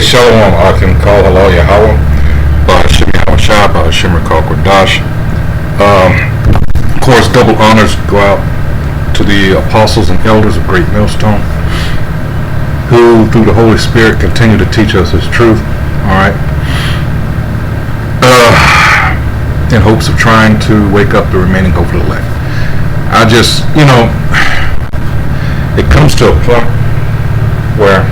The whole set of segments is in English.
Shalom, Akim Kal Halal Yahweh, Shimmy Hawashab, Shimmer Kal Kodash. Of course, double honors go out to the apostles and elders of Great Millstone, who, through the Holy Spirit, continue to teach us His truth. All right. In hopes of trying to wake up the remaining hopeful elect. I just, it comes to a point where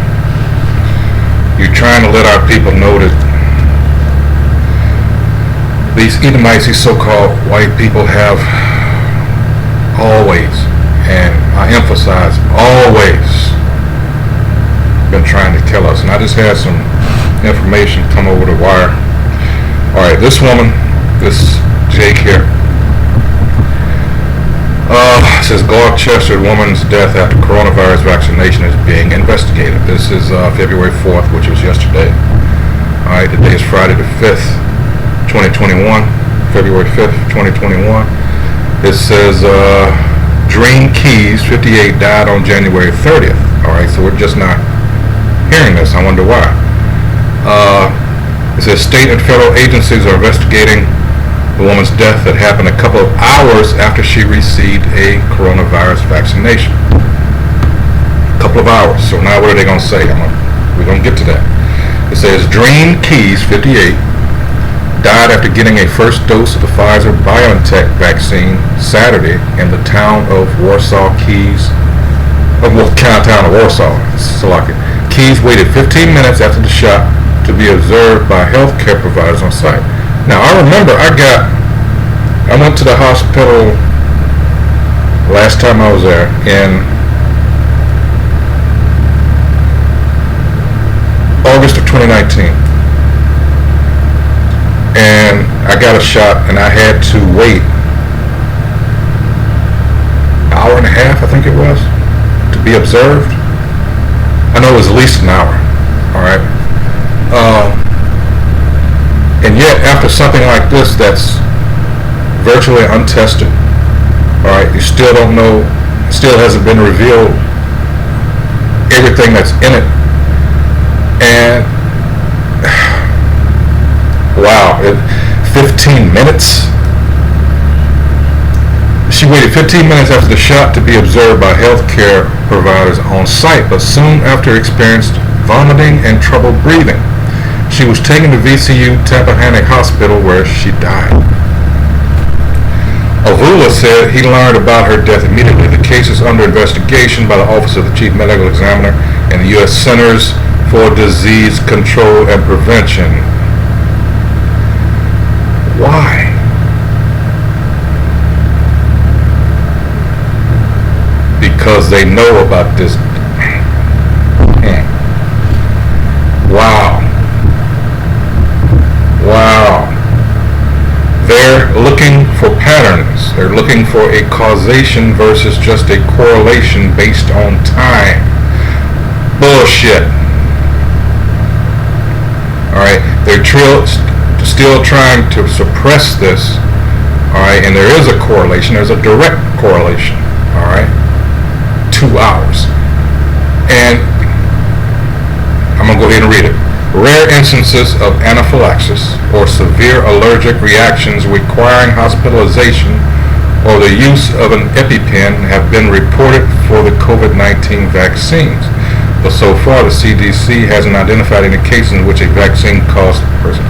you're trying to let our people know that these Edomites, these so-called white people, have always, and I emphasize always, been trying to kill us. And I just had some information come over the wire. All right, this woman, this Jake here, says Gloucester woman's death after coronavirus vaccination is being investigated. This is February 4th, which was yesterday. All right, today is Friday the 5th, 2021, February 5th, 2021. It says Dream Keys, 58, died on January 30th. All right, so we're just not hearing this. I wonder why. It says state and federal agencies are investigating the woman's death that happened a couple of hours after she received a coronavirus vaccination. A couple of hours. So now what are they going to say? We're going to get to that. It says Dream Keys, 58, died after getting a first dose of the Pfizer-BioNTech vaccine Saturday in the town of Warsaw, Keys. Town of Warsaw. Keys waited 15 minutes after the shot to be observed by healthcare providers on site. Now, I remember I went to the hospital last time I was there in August of 2019. And I got a shot and I had to wait an hour and a half, I think it was, to be observed. I know it was at least an hour, all right? And yet, after something like this that's virtually untested, all right, you still don't know, still hasn't been revealed everything that's in it. And, wow, 15 minutes? She waited 15 minutes after the shot to be observed by healthcare providers on site, but soon after experienced vomiting and trouble breathing. She was taken to VCU Tappahannock Hospital where she died. Avula said he learned about her death immediately. The case is under investigation by the Office of the Chief Medical Examiner and the U.S. Centers for Disease Control and Prevention. Why? Because they know about this. Wow. They're looking for patterns. They're looking for a causation versus just a correlation based on time. Bullshit. Alright, they're still trying to suppress this. Alright, and there is a correlation. There's a direct correlation. Alright, 2 hours. And I'm going to go ahead and read it. Rare instances of anaphylaxis or severe allergic reactions requiring hospitalization or the use of an EpiPen have been reported for the COVID-19 vaccines. But so far, the CDC hasn't identified any cases in which a vaccine caused a person.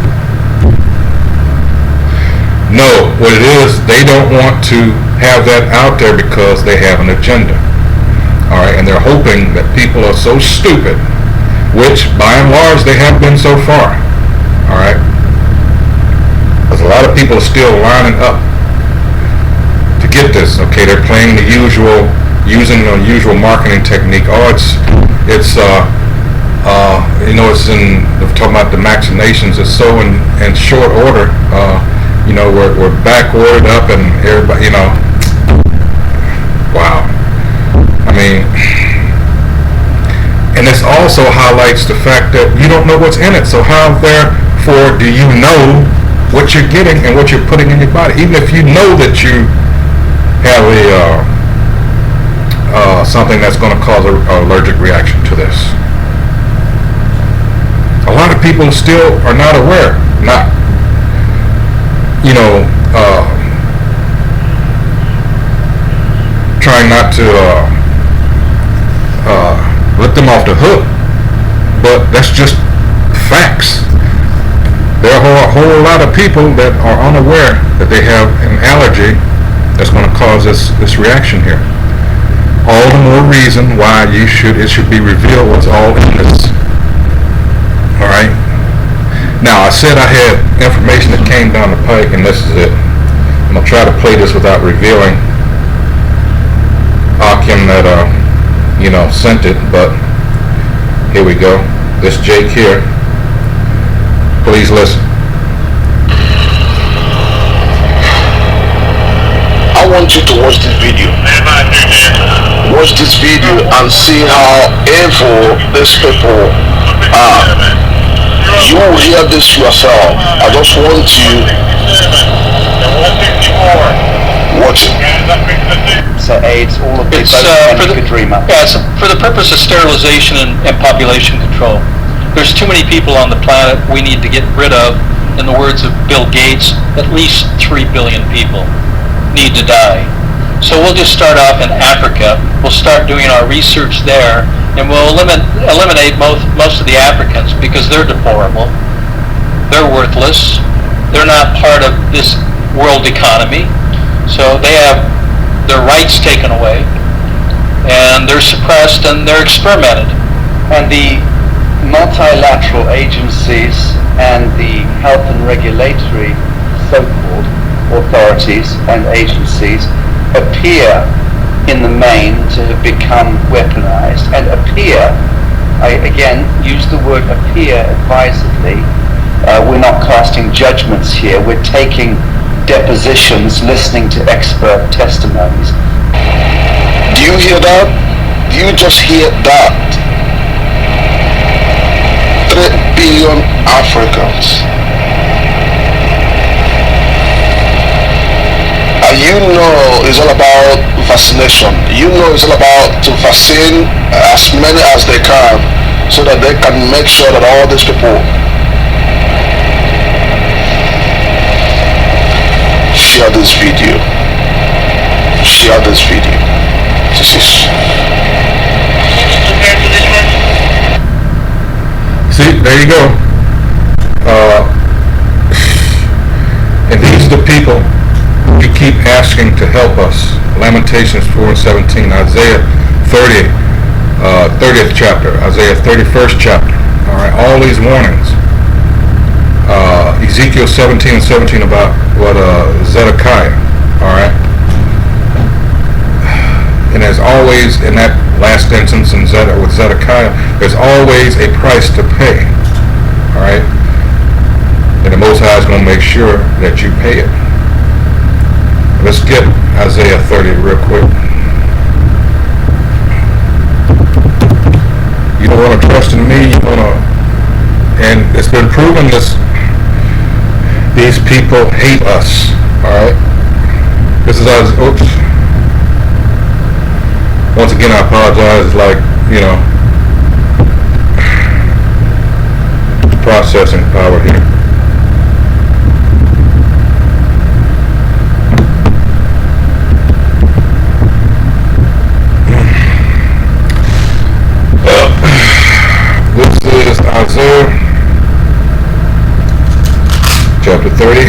No, what it is, they don't want to have that out there because they have an agenda. All right, and they're hoping that people are so stupid, which by and large they have been so far. All right, because a lot of people are still lining up to get this. Okay, they're playing the usual, using the usual marketing technique. Oh, it's it's talking about the vaccinations. It's so in short order. We're back ordered up, and everybody, wow. I mean. And this also highlights the fact that you don't know what's in it. So how, therefore, do you know what you're getting and what you're putting in your body? Even if you know that you have something that's going to cause an allergic reaction to this. A lot of people still are not aware, not, you know, trying not to let them off the hook, but that's just facts. There are a whole lot of people that are unaware that they have an allergy that's going to cause this reaction here. All the more reason why it should be revealed what's all in this. All right. Now, I said I had information that came down the pike, and this is it. I'm gonna try to play this without revealing Akim that sent it, but here we go. This Jake here. Please listen. I want you to watch this video. Watch this video and see how evil these people are. You will hear this yourself. I just want you watch it. So AIDS, all of It's these it's for the purpose of sterilization and population control. There's too many people on the planet we need to get rid of. In the words of Bill Gates, at least 3 billion people need to die. So we'll just start off in Africa. We'll start doing our research there, and we'll eliminate most of the Africans because they're deplorable. They're worthless. They're not part of this world economy. So they have their rights taken away, and they're suppressed and they're experimented. And the multilateral agencies and the health and regulatory so-called authorities and agencies appear in the main to have become weaponized, and appear, I again use the word appear advisedly, we're not casting judgments here, we're taking depositions, listening to expert testimonies. Do you hear that? Do you just hear that? 3 billion Africans. And you know it's all about vaccination. You know it's all about to vaccine as many as they can so that they can make sure that all these people share this video. Share this video. This is... See, there you go. And these are the people you keep asking to help us. Lamentations 4:17, Isaiah 30th chapter, Isaiah 31st chapter. All right, all these warnings. Ezekiel 17:17 about what Zedekiah. All right. And there's always, in that last instance with Zedekiah, there's always a price to pay. All right. And the Most High is going to make sure that you pay it. Let's get Isaiah 30 real quick. You don't want to trust in me. You want to, and it's been proven these people hate us. All right. This is oops. Once again, I apologize. It's like, processing power here. This is Isaiah chapter 30,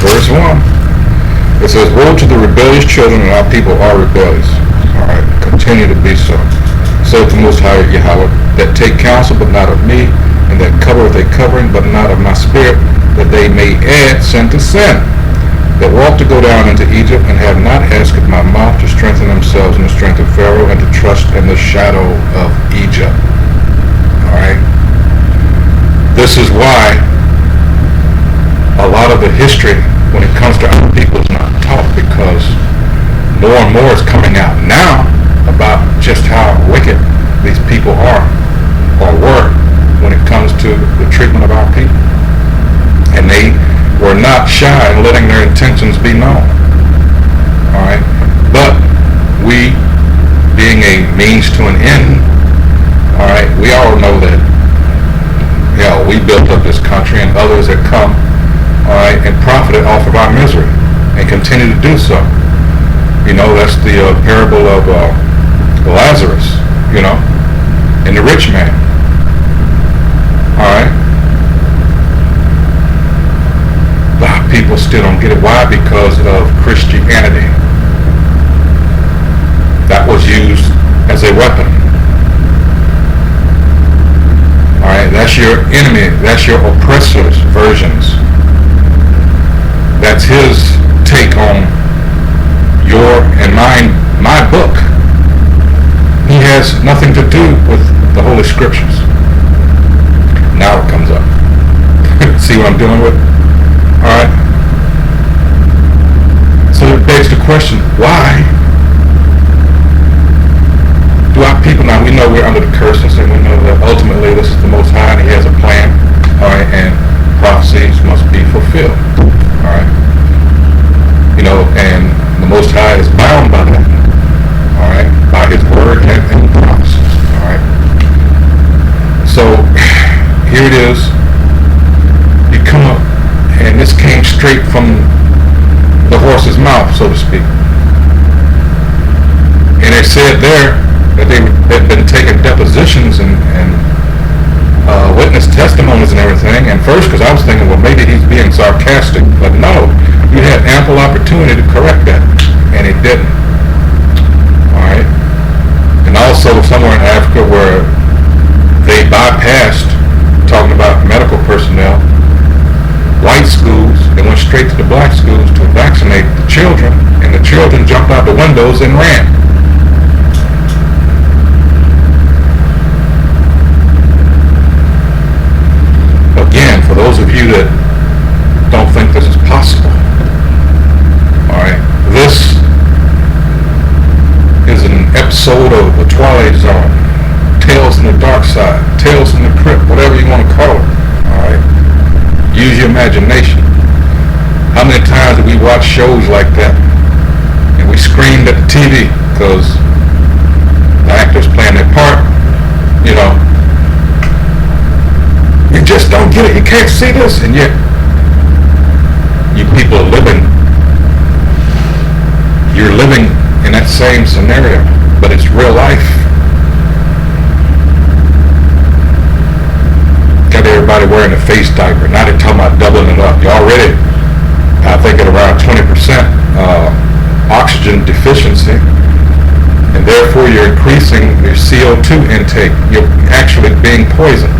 verse 1. It says, "Woe to the rebellious children, and our people are rebellious." All right, continue to be so. So the Most High Yahweh, that take counsel but not of me, and that cover with a covering but not of my spirit, that they may add sin to sin, that walk to go down into Egypt, and have not asked at my mouth to strengthen themselves in the strength of Pharaoh, and to trust in the shadow of Egypt. All right. This is why a lot of the history, when it comes to our people, is not taught, because more and more is coming out now about just how wicked these people are or were when it comes to the treatment of our people. And they were not shy in letting their intentions be known. All right. But we, being a means to an end, all right, we all know that hell, we built up this country and others that come, all right, and profited off of our misery and continue to do so. You know, that's the parable of Lazarus, you know, and the rich man. All right. A lot of people still don't get it. Why? Because of Christianity. That was used as a weapon. All right. That's your enemy. That's your oppressor's versions. That's his take on your and my book. He has nothing to do with the Holy Scriptures. Now it comes up. See what I'm dealing with? Alright? So it begs the question, why do our people, now we know we're under the curses and we know that ultimately this is the Most High and He has a plan, alright, and prophecies must be fulfilled. Alright? You know, and the Most High is bound by that. Alright? By His word and promises. Alright? So here it is. You come up, and this came straight from the horse's mouth, so to speak. And it said there that they had been taking depositions and witness testimonies and everything. And first, because I was thinking, well, maybe he's being sarcastic, but no, you had ample opportunity to correct that, and he didn't. All right. And also somewhere in Africa where they bypassed talking about medical personnel, white schools, they went straight to the black schools to vaccinate the children, and the children jumped out the windows and ran. Again, for those of you that don't think this is possible, all right, this is an episode of The Twilight Zone, Tales from the Dark Side, Tales from the Crypt, whatever you want to call it. Alright? Use your imagination. How many times did we watch shows like that and we screamed at the TV because the actors playing their part, you know, you just don't get it, you can't see this, and yet you people are living, you're living in that same scenario, but it's real life. Got everybody wearing a face diaper. Now they're talking about doubling it up. You're already, I think, at around 20% oxygen deficiency, and therefore you're increasing your CO2 intake. You're actually being poisoned.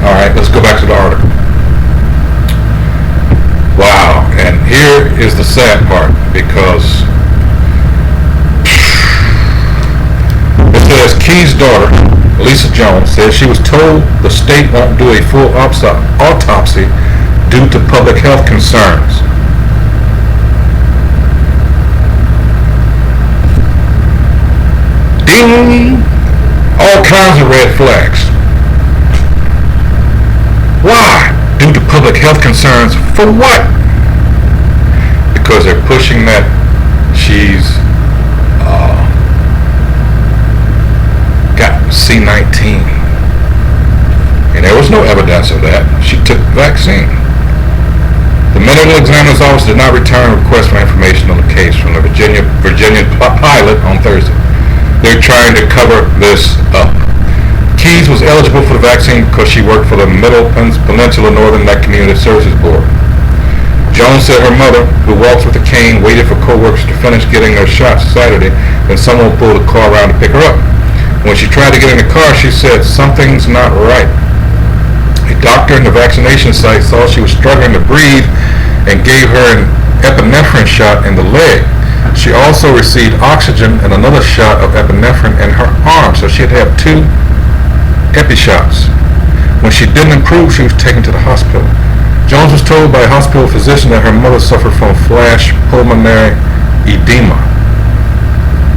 All right, let's go back to the article. Wow, and here is the sad part, because it says Key's daughter, Lisa Jones, says she was told the state won't do a full autopsy due to public health concerns. Ding! All kinds of red flags. Why? Due to public health concerns. For what? Because they're pushing that she's got C-19. And there was no evidence of that. She took the vaccine. The medical examiner's office did not return a request for information on the case from the Virginia pilot on Thursday. They're trying to cover this up. Keyes was eligible for the vaccine because she worked for the Middle Peninsula Northern Neck Community Services Board. Jones said her mother, who walks with a cane, waited for co-workers to finish getting their shots Saturday, then someone pulled a car around to pick her up. When she tried to get in the car, she said, "Something's not right." A doctor in the vaccination site thought she was struggling to breathe and gave her an epinephrine shot in the leg. She also received oxygen and another shot of epinephrine in her arm, so she'd have 2 epi shots. When she didn't improve, she was taken to the hospital. Jones was told by a hospital physician that her mother suffered from flash pulmonary edema,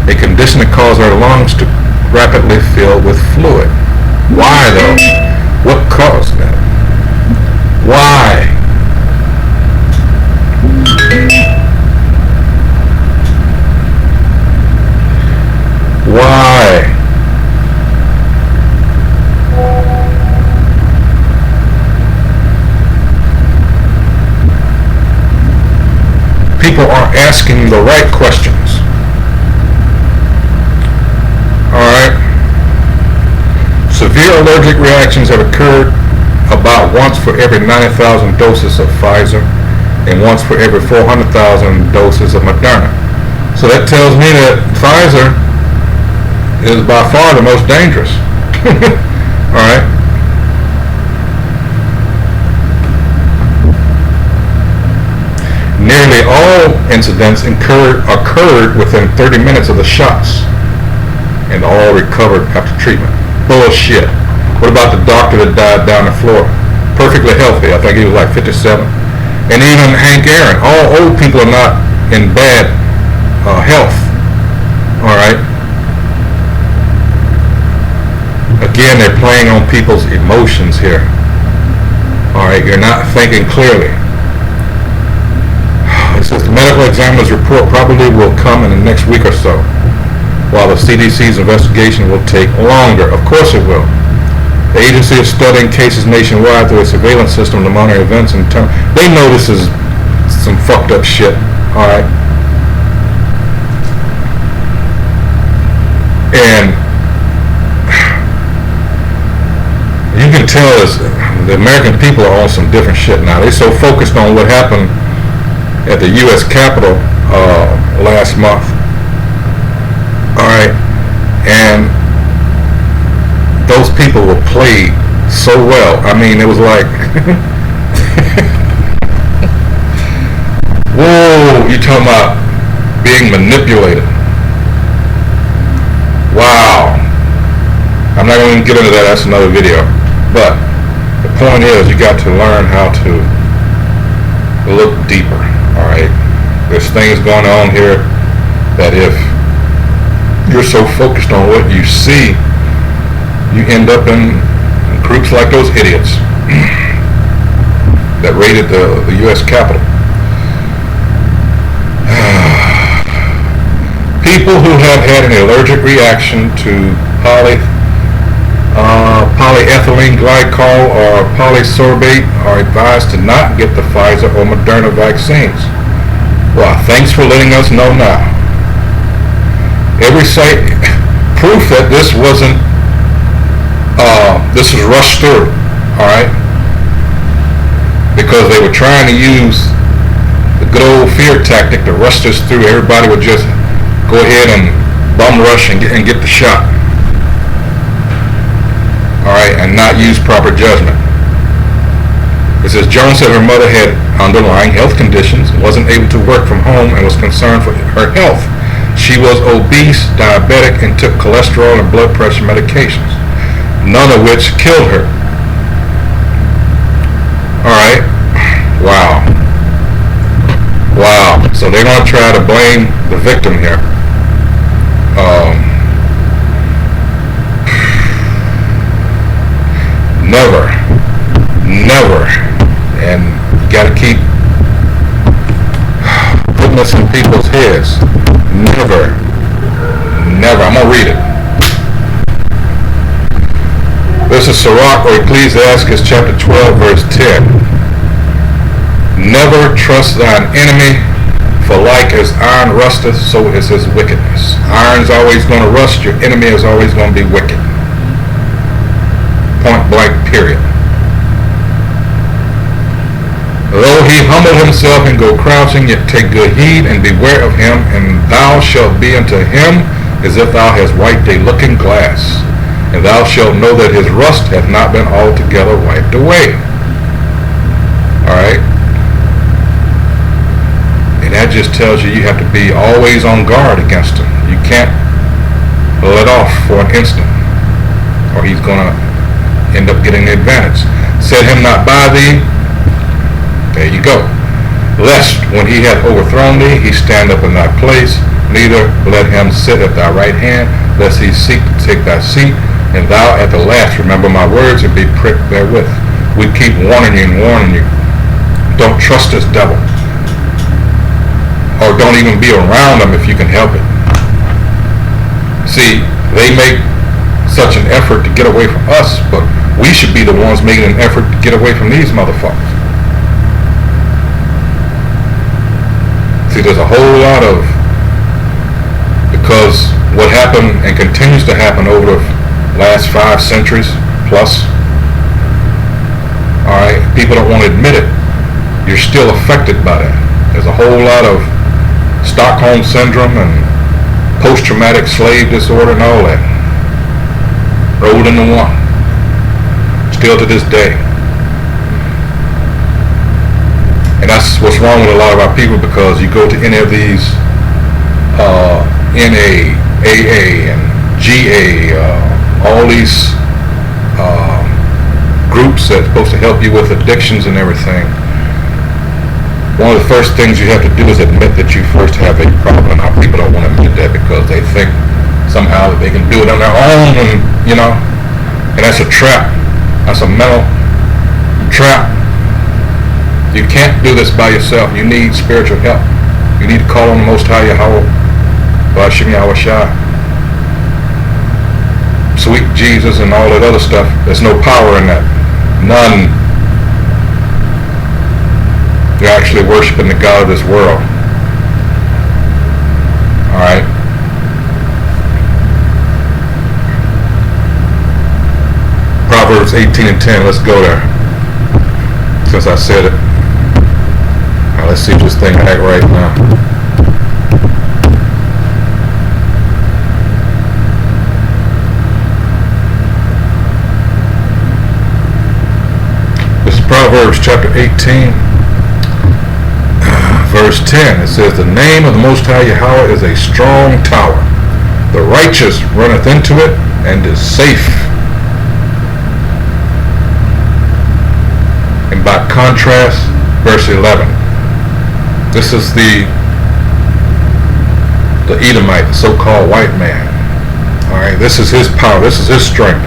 a condition that caused her lungs to rapidly fill with fluid. Why though? What caused that? Why? Why? are asking the right questions. Alright? Severe allergic reactions have occurred about once for every 90,000 doses of Pfizer and once for every 400,000 doses of Moderna. So that tells me that Pfizer is by far the most dangerous. Alright? Nearly all incidents occurred within 30 minutes of the shots, and all recovered after treatment. Bullshit. What about the doctor that died down in Florida? Perfectly healthy. I think he was like 57. And even Hank Aaron. All old people are not in bad health. Alright? Again, they're playing on people's emotions here. Alright, you're not thinking clearly. It says the medical examiner's report probably will come in the next week or so, while the CDC's investigation will take longer. Of course it will. The agency is studying cases nationwide through a surveillance system to monitor events and they know this is some fucked up shit. Alright? And you can tell the American people are on some different shit now. They're so focused on what happened at the U.S. Capitol last month. Alright? And those people were played so well. I mean, it was like, whoa, you talking about being manipulated. Wow. I'm not going to get into that. That's another video. But the point is, you got to learn how to look deeper. Alright? There's things going on here that if you're so focused on what you see, you end up in groups like those idiots that raided the U.S. Capitol. People who have had an allergic reaction to polyethylene glycol or polysorbate are advised to not get the Pfizer or Moderna vaccines. Well, thanks for letting us know now. Every site, proof that this wasn't, this was rushed through, alright? Because they were trying to use the good old fear tactic to rush this through. Everybody would just go ahead and bum rush and get the shot. Alright, and not use proper judgment. It says Jones said her mother had underlying health conditions, wasn't able to work from home, and was concerned for her health. She was obese, diabetic, and took cholesterol and blood pressure medications, none of which killed her. Alright. Wow. Wow. So they're going to try to blame the victim here. Never. And you got to keep putting this in people's heads. Never. I'm going to read it. This is Sirach or Ecclesiastes chapter 12 verse 10. Never trust thine enemy, for like as iron rusteth, so is his wickedness. Iron's always going to rust, your enemy is always going to be wicked. Point blank, period. Though he humble himself and go crouching, yet take good heed and beware of him, and thou shalt be unto him as if thou hast wiped a looking glass, and thou shalt know that his rust hath not been altogether wiped away. Alright? And that just tells you have to be always on guard against him. You can't let off for an instant, or he's going to end up getting the advantage. Set him not by thee. There you go. Lest when he hath overthrown thee, he stand up in thy place. Neither let him sit at thy right hand, lest he seek to take thy seat. And thou at the last remember my words and be pricked therewith. We keep warning you and warning you. Don't trust this devil. Or don't even be around him if you can help it. See, they make such an effort to get away from us, but we should be the ones making an effort to get away from these motherfuckers. See, there's a whole lot of, because what happened and continues to happen over the last 5 centuries plus, all right, people don't want to admit it. You're still affected by that. There's a whole lot of Stockholm syndrome and post-traumatic slave disorder and all that rolled into one. Still to this day. And that's what's wrong with a lot of our people, because you go to any of these NA, AA, and GA, all these groups that's supposed to help you with addictions and everything. One of the first things you have to do is admit that you first have a problem. And our people don't want to admit that because they think somehow that they can do it on their own, and and that's a trap. That's a mental trap. You can't do this by yourself. You need spiritual help. You need to call on the Most High Yahweh, Ba'ashim Yahweh Shai, sweet Jesus, and all that other stuff. There's no power in that. None. You're actually worshiping the God of this world. All right. Proverbs 18:10. Let's go there. Since I said it. Now let's see if this thing act right now. This is Proverbs chapter 18, verse 10. It says, "The name of the Most High Yahweh is a strong tower. The righteous runneth into it and is safe." And by contrast, verse 11. This is the Edomite, the so-called white man. All right, this is his power. This is his strength.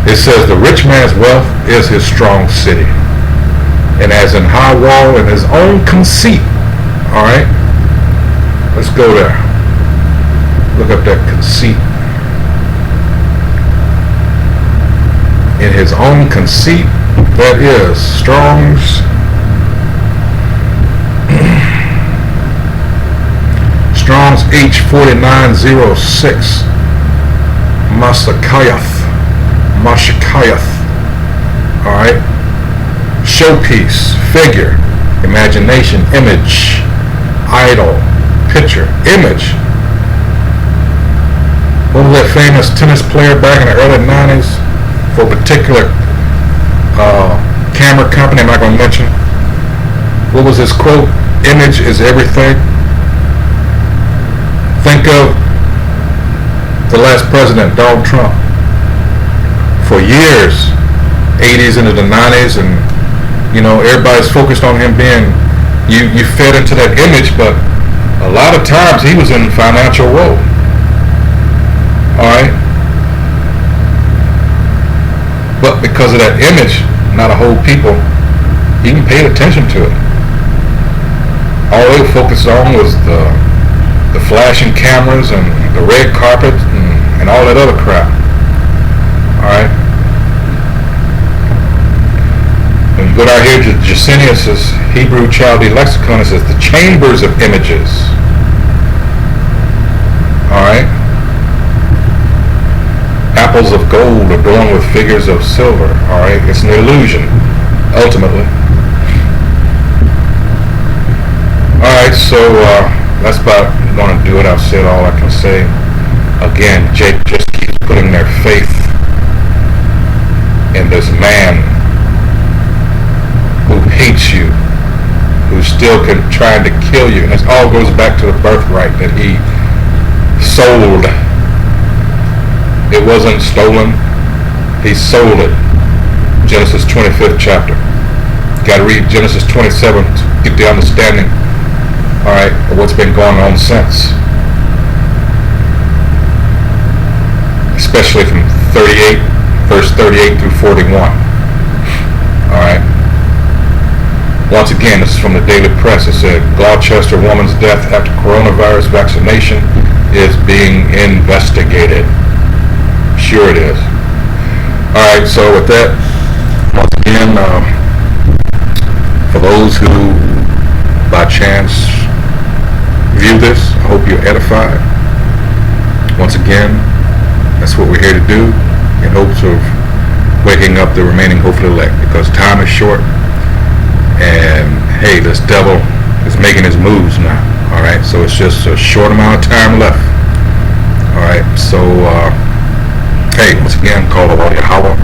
It says, "The rich man's wealth is his strong city, and as in high wall in his own conceit." All right, let's go there. Look up that conceit. In his own conceit, that is Strong's H4906, Mashakayath. All right, showpiece, figure, imagination, image, idol, picture, image. What was that famous tennis player back in the early 90s for a particular camera company? I'm not going to mention. What was his quote? "Image is everything." Think of the last president, Donald Trump. For years, 80s into the 90s, and everybody's focused on him being, you fed into that image, but a lot of times he was in financial woe. Alright? But because of that image, not a whole people even paid attention to it. All they focused on was the flashing cameras and the red carpet and all that other crap. Alright? When you go down here to Gesenius' Hebrew Chaldee Lexicon, it says the chambers of images. Alright? Apples of gold adorned with figures of silver. Alright? It's an illusion, ultimately. Alright, so that's about going to do it. I've said all I can say. Again, Jake just keeps putting their faith in this man who hates you, who's still trying to kill you. And it all goes back to the birthright that he sold. It wasn't stolen. He sold it. Genesis 25th chapter. Got to read Genesis 27 to get the understanding, all right, of what's been going on since. Especially from 38, verse 38 through 41. All right. Once again, this is from the Daily Press. It said, Gloucester woman's death after coronavirus vaccination is being investigated. Sure it is. All right, so with that, once again, for those who, by chance, you edified. Once again, that's what we're here to do in hopes of waking up the remaining hopeful elect, because time is short, and hey, this devil is making his moves now. All right, so it's just a short amount of time left. All right, so hey, once again, call the Yahweh,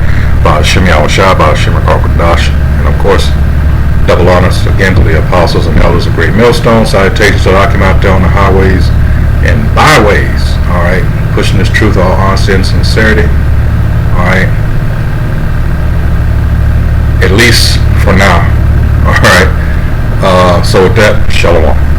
Baal Shem Yahushua, Baal Shem Rakakadash, and of course, double honors again to the apostles and elders of Great Millstone. Salutations to all out there on the highways and byways. All right, pushing this truth, all honesty and sincerity. All right, at least for now. All right. So with that, shalom.